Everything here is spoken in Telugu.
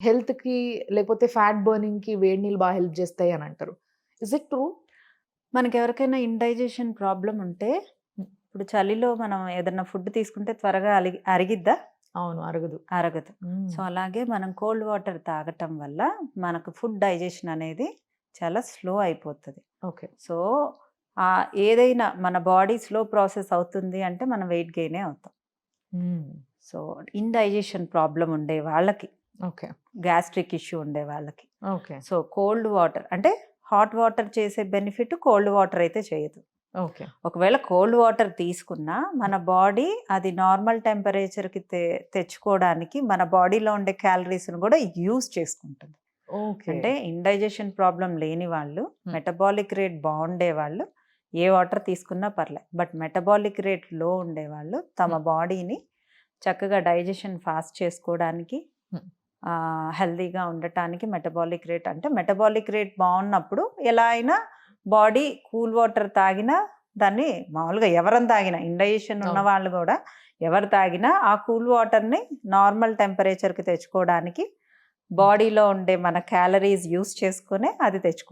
హెల్త్‌కి లేకపోతే ఫ్యాట్ బర్నింగ్‌కి వేడి నీళ్ళు బాగా హెల్ప్ చేస్తాయి అని అంటారు. Is it true? మనకెవరికైనా ఇండైజెషన్ ప్రాబ్లమ్ ఉంటే, ఇప్పుడు చలిలో మనం ఏదన్నా ఫుడ్ తీసుకుంటే త్వరగా అరిగిద్దా? అవును. అరగదు. అరగదు. హ్మ్. సో, అలాగే మనం కోల్డ్ వాటర్ తాగటం వల్ల మనకు ఫుడ్ డైజెషన్ అనేది చాలా స్లో అయిపోతది. ఓకే. సో, ఏదైనా మన బాడీ స్లో ప్రాసెస్ అవుతుంది అంటే మనం వెయిట్ గెయినే అవుతాం. హ్మ్. సో, ఇండైజెషన్ ప్రాబ్లమ్ ఉండే వాళ్ళకి, ఓకే. గ్యాస్ట్రిక్ ఇష్యూ ఉండే వాళ్ళకి. ఓకే. సో, కోల్డ్ వాటర్ అంటే హాట్ వాటర్ చేసే బెనిఫిట్ కోల్డ్ వాటర్ అయితే చేయదు. ఓకే. ఒకవేళ కోల్డ్ వాటర్ తీసుకున్నా మన బాడీ అది నార్మల్ టెంపరేచర్‌కి తెచ్చుకోవడానికి మన బాడీలో ఉండే క్యాలరీస్‌ని కూడా యూజ్ చేసుకుంటుంది. ఓకే. అంటే ఇండైజెషన్ ప్రాబ్లమ్ లేని వాళ్ళు, హ్మ్. మెటబాలిక్ రేట్ బావుండే వాళ్ళు ఏ వాటర్ తీసుకున్నా పర్లే. బట్ మెటబాలిక్ రేట్ లో ఉండేవాళ్ళు తమ హ్మ్. బాడీని చక్కగా డైజెషన్ ఫాస్ట్ చేసుకోవడానికి, హ్మ్. హెల్తీగా ఉండటానికి మెటబాలిక్ రేట్ అంటే మెటబాలిక్ రేట్ బావున్నప్పుడు ఎలా అయినా బాడీ కూల్ వాటర్ తాగినా దాన్ని మామూలుగా ఎవరైనా తాగినా ఇండైజెషన్ ఉన్న అవును. వాళ్ళు గూడా ఎవరు తాగినా ఆ కూల్ వాటర్‌ని నార్మల్ టెంపరేచర్‌కి తెచ్చుకోవడానికి హ్మ్. బాడీలో ఉండే మన క్యాలరీస్ యూజ్ చేసుకొనే అది తెచ్చుకుంటాం.